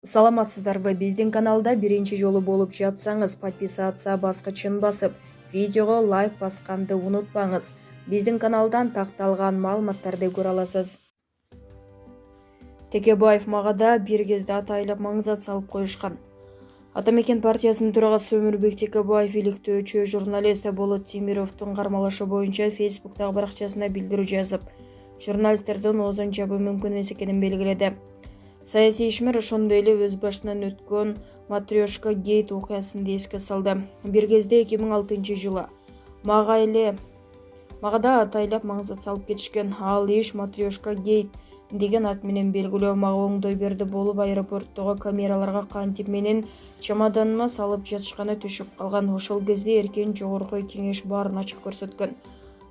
Саламатсыздарбы, биздин каналда биринчи жолу болуп жатсаңыз, подписация баскычын басып, видеого лайк басканды унутпаңыз. Биздин каналдан такталган маалыматтарды көрө аласыз. Текебаев магада бир кезде атайлап маңызат салып коюшкан. Ата мекен партиясынын төрагасы Өмүрбек Текебаев иликтөөчү журналист Болот Темировдун кармалышы боюнча Фейсбуктагы баракчасына билдирүү жазып, журналисттердин оозун жабуу мүмкүн эмес экенин белгиледи. Саясий ишмер ошондой эле өз башынан өткөн Матрешка гейт окуясын эске салды. Бир кезде 2006-жылы магада атайлап маңызат салып кетишкен. Ал иш Матрешка гейт деген ат менен белгилөө. Мага оңдой берди болуп, аэропорттогу камераларга кантип менин чемоданыма салып жатышканы түшүп калган. Ошол кезде эркен жогорку кеңеш баарын ачык көрсөткөн.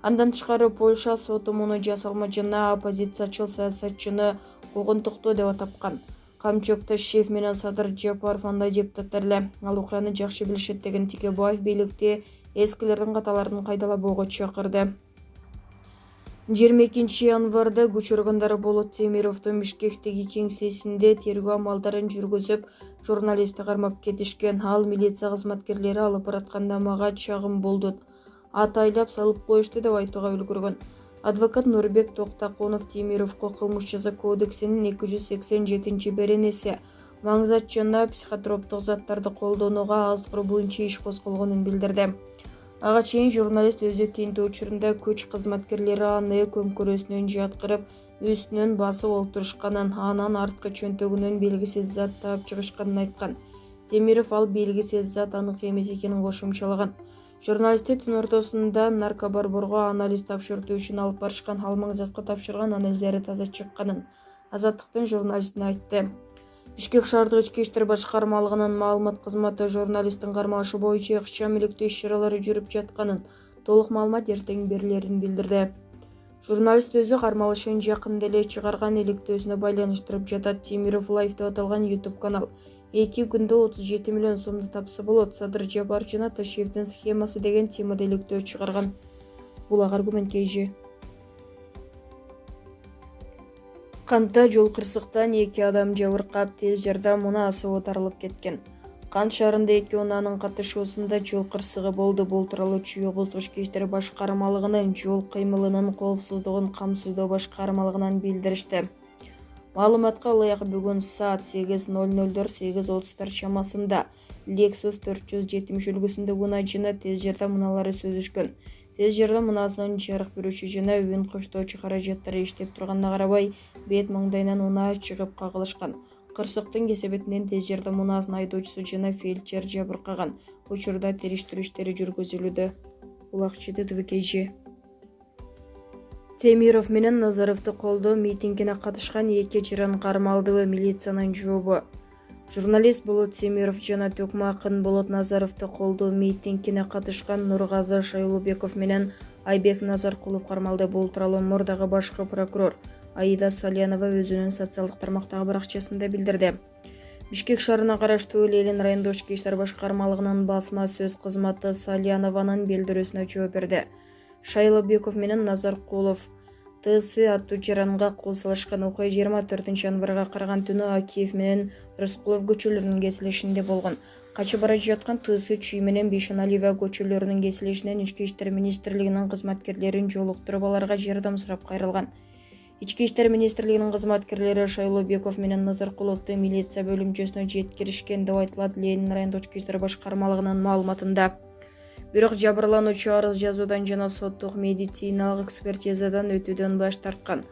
Андан тышкары Польша соту муну жасалма жана оппозициячыл саясатчыны куугунтуктуу деп атапкан. Камчок Ташиев менен Садыр Жапаров андай депутаттар эле. Ал окуяны жакшы билишет деген Текебаев бийликти эскилердин каталарын кайдалабоого чакырды. 22 январда көчүргөндөр Болот Темировдун Бишкектеги кеңсесинде тергөө амалдарын жүргүзүп, журналистти кармап кетишкен. Ал милиция кызматкерлери алып баратканда мага чагым болду, атайлап салып коюшту деп айтууга үлгүргөн. Адвокат Нурбек Токтакунов Темировго кылмыш жаза кодексинин 287-беренеси маңызат жана психотроптук заттарды колдонууга аздыруу боюнча иш козголгонун билдирди. Ага чейин журналист өзү тинтүү учурунда күч кызматкерлери аны көмкөрөсүнөн жаткырып, үстүнөн басып олтурушканын, анан арткы чөнтөгүнөн белгисиз зат таап чыгышканын айткан. Темиров ал белгисиз зат анык эмес экенин кошумчалаган. Журналистти түн ортосунда наркобарборго анализ тапшыртуу үчүн алып барышкан. Ал маңызатка тапшырган анализдери таза чыкканын Азаттыктын журналистине айтты. Бишкек шаардык ички иштер башкармалыгынын маалымат кызматы журналисттин кармалышы боюнча ыкчам иликтөө иш-чаралары жүрүп жатканын, толук маалымат эртең берилерин билдирди. Журналист өзү кармалышын жакында эле чыгарган иликтөөсүнө байланыштырып жатат. Темиров Лайв деп аталган YouTube канал 2 күндө 37 миллион сомду тапса болот. Садыр Жапаров жана Ташиевдин схемасы деген темада иликтөө чыгарган. Бул аргумент KG. Кантта жол кырсыктан 2 адам жабыркап, тез жардам унаасы отарылып кеткен. Кант шаарында 2 унаанын катышуусунда жол кырсыгы болду. Бул тууралуу Чүй облустук ички иштер башкармалыгынын жол кыймылынын коопсуздугун камсыздоо башкармалыгынан билдиришти. Маалыматка ылайык бүгүн саат 8:00 8:30 чамасында Lexus 470 үлгүсүндө унаа жана тез жардам унаалары сүзүшкөн. Тез жардам унаасынын жарык берүүчү жана үн коштоочу каражаттары иштеп турганына карабай, бет маңдайынан унаа чыгып кагылышкан. Кырсыктын кесепетинен тез жардам унаасынын айдоочусу жана фельдшер жабыркаган. Учурда териштирүү иштери жүргүзүлүүдө. Бул акчиде ТВКЖ. Темиров менен Назаровду колдоо митингине катышкан 2 жырын кармалды. Милициянын жообу. Журналист Болот Темиров жана Төкмө акын Болот Назаровду колдоо митингине катышкан Нургазы Шайлообеков менен Айбек Назаркулов кармалды. Бул тууралуу Мурдагы башкы прокурор Аида Салянова өзүнүн социалдык тармактагы баракчасында билдирди. Бишкек шаарына караштуу Ленин райондук ички иштер башкармалыгынын басма сөз кызматы Салянованын билдирүүсүнө жооп берди. Шайлообеков менен Назаркулов ТС аттуу жаранга кол салышкан. Окуя 24 январга караган түнү Акиев менен Рыскулов көчөлөрүнүн кесилишинде болгон. Качып бара жаткан ТС Чүй менен Бейшеналиева көчөлөрүнүн кесилишинен Ички иштер министрлигинин кызматкерлерин жолуктуруп аларга жардам сурап кайрылган. Ички иштер министрлигинин кызматкерлери Шайлообеков менен Назаркуловду милиция бөлүмчөсүнө жеткиришкен деп айтылат Ленин райондук ички иштер башкармалыгынын маалыматында. Бирок жабырлануучу арыз жазуудан жана соттук медициналык экспертизадан өтүүдөн баш тарткан.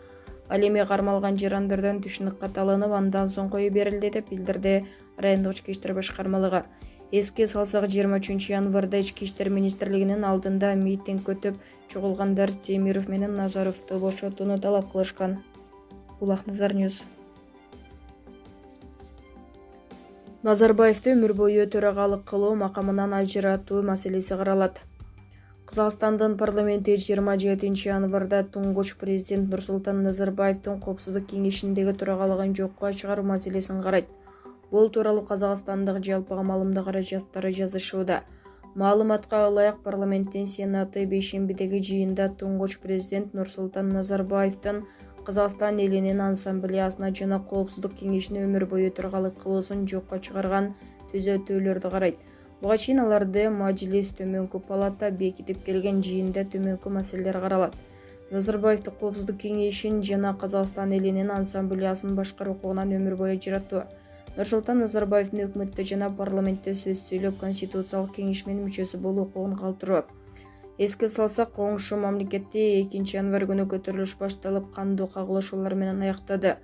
Ал эми кармалган жарандардын түшүнүк каталынып, андан соң коюп берилди деп билдирди райондук ички иштер башкармалыгы. Эске салсак, 23 январда ички иштер министрлигинин алдында митинг өтүп, чогулгандар Темиров менен Назаровду бошотууну талап кылышкан. Бул Акназар Ньюс. Назарбаевди өмүр бою төрагалык кылуу макамынан ажыратуу маселеси каралат. Кыргызстандын парламенти 27 январда туңгуч президент Нурсултан Назарбаевдин Коопсуздук кеңешиндеги төрагалыгын жокко чыгаруу маселесин карайт. Бул тууралуу Казакстандык жалпыга маалымдоо каражаттары жазышууда. Маалыматка ылайык, парламенттин сенаты бейшембидеги жыйында туңгуч президент Нурсултан Назарбаевдин Қазақстан элинин ассамблеясына жана Коопсуздук кеңешине өмүр бою төрагалык кылуусун жокко чыгарган түзөтүүлөрдү карайт. Буга чейин аларды Мажлис Төмөнкү палата бекитип келген жыйында төмөнкү маселелер каралат. Назарбаевди Коопсуздук кеңешин жана Казакстан элинин ассамблеясын башкаруу укугунан өмүр бою ажыраттуу. Нурсултан Назарбаевдин өкмөттө жана парламентте сөз сүйлөп Конституциялык кеңешменин мүчөсү болуу укугун калтыруу. Эске салсак, коңшу мамлекетте 2-январь күнү көтөрүлүш башталып, кандуу кагылышуулар менен аяктады.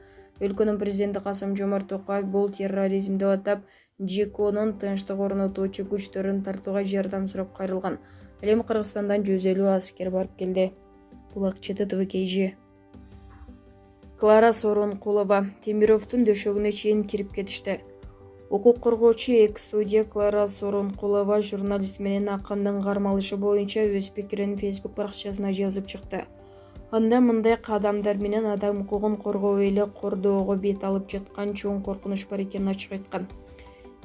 Өлкөнүн президенти Касым-Жомарт Токаев бул терроризм деп атап, ЖКОнун тынчтык орнотуучу күчтөрүн тартууга жардам сурап кайрылган. Ал эми Кыргызстандан 150 аскер барып келди. Булак чети ТВКЖ. Клара Сооронкулова Темировдун дөшөгүнө чейин кирип кетишти. Укук коргоочу экс-судья Клара Сооронкулова журналист менен акындын кармалышы боюнча өз пикирин Facebook баракчасына жазып чыкты. Анда мындай кадамдар менен адам укугун коргоо эле кордоого бет алып жаткан чоң коркунуч бар экенин ачык айткан.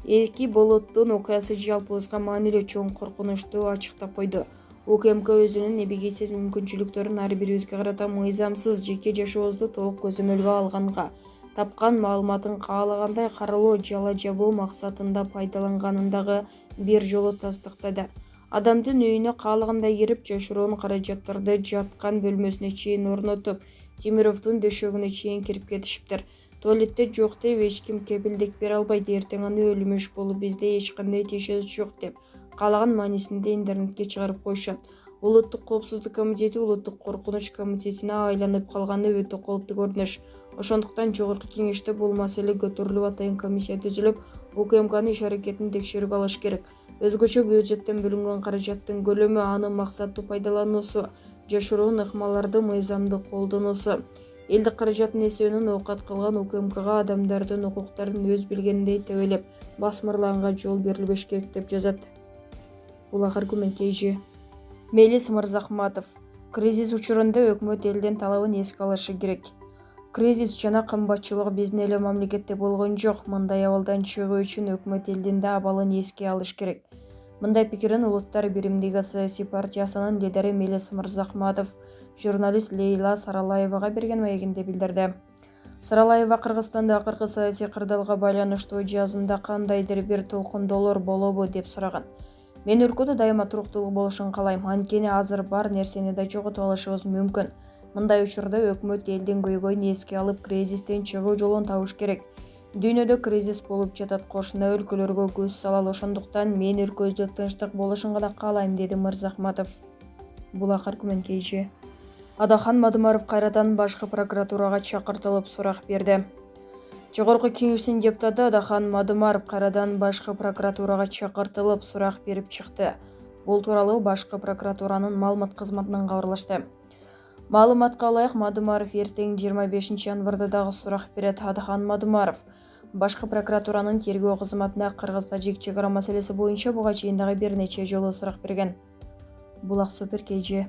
Эки болоттун окуясы жалпыбызга маанилүү чоң коркунучту ачыктап койду. УКМК өзүнүн эбегейсиз мүмкүнчүлүктөрүн ар бирибизге карата мыйзамсыз жеке жашообузду толук көзөмөлгө алганга, тапкан маалыматын каалагандай каралоо, жала жабуу максатында пайдаланганындагы бир жолу тастыктады. Адамдын үйүнө каалагандай кирип, жашыруун каражаттарды жаткан бөлмөсүнө чейин орнотуп, Темировдун дөшөгүнө чейин кирип кетишиптир. Туалетте жок деп эч ким кепилдик бере албайт, эртең аны өлүмүш болуп, бизде эч кандай тиешеси жок деп каалаган маанисинде интернетке чыгарып коюшат. Улуттук коопсуздук комитети улуттук коркунуч комитетине айланып калганы өтө кооптуу көрүнүш. Ошондуктан жогорку кеңеште бул маселе көтөрүлүп, атайын комиссия түзүлүп, УКМКнын иш-аракетин текшерүүгө алыш керек. Өзгөчө бюджеттен бөлүнгөн каражаттын көлөмү, анын максаттуу пайдалануусу, жашыруун ыкмаларды мыйзамдуу колдонуусу, элдик каражаттын эсебинен оокат кылган УКМКга адамдардын укуктарын өз билгениндей тебелеп, басмырлаганга жол берилбеш керек деп жазат. Булак аргумент KG. Мелис Мырзахматов. Кризис учурунда өкмөт элдин талабын эске алышы керек. Кризис жана кымбатчылык биздин эле мамлекетте болгон жок. Мындай абалдан чыгуу үчүн өкмөт элдин да абалын эске алыш керек. Мындай пикирин Улуттар биримдиги саясий партиясынын лидери Мелис Мырзахматов журналист Лейла Саралаевага берген маегинде билдирди. Саралаева Кыргызстанда акыркы саясий кырдаалга байланыштуу жазында кандайдыр бир толкундоолор болобу деп сураган. Мен өлкөдө дайыма туруктуулук болушун каалайм. Анткени азыр бар нерсени да жоготуп алышыбыз мүмкүн. Мындай учурда өкмөт элдин көйгөйүн эске алып, кризистен чыгуу жолун табыш керек. Дүйнөдө кризис болуп жатат, кошуна өлкөлөргө көз салалы. Ошондуктан мен өлкөбүздө тынчтык болушун гана каалайм, деди Мырзахматов. Булак аргумент KG. Адахан Мадымаров кайрадан башкы прокуратурага чакыртылып сурак берди. Жогорку кеңештин депутаты Адахан Мадымаров кайрадан башкы прокуратурага чакыртылып сурак берип чыкты. Бул тууралуу башкы прокуратуранын маалымат кызматынан кабарлашты. Маалыматка ылайык, Мадымаров эртең 25 январда дагы сурак берет. Адахан Мадымаров башкы прокуратуранын тергөө кызматына Кыргыз-Тажик чек ара маселеси боюнча буга чейин дагы бир нече жолу сурак берген. Булак Супер KG.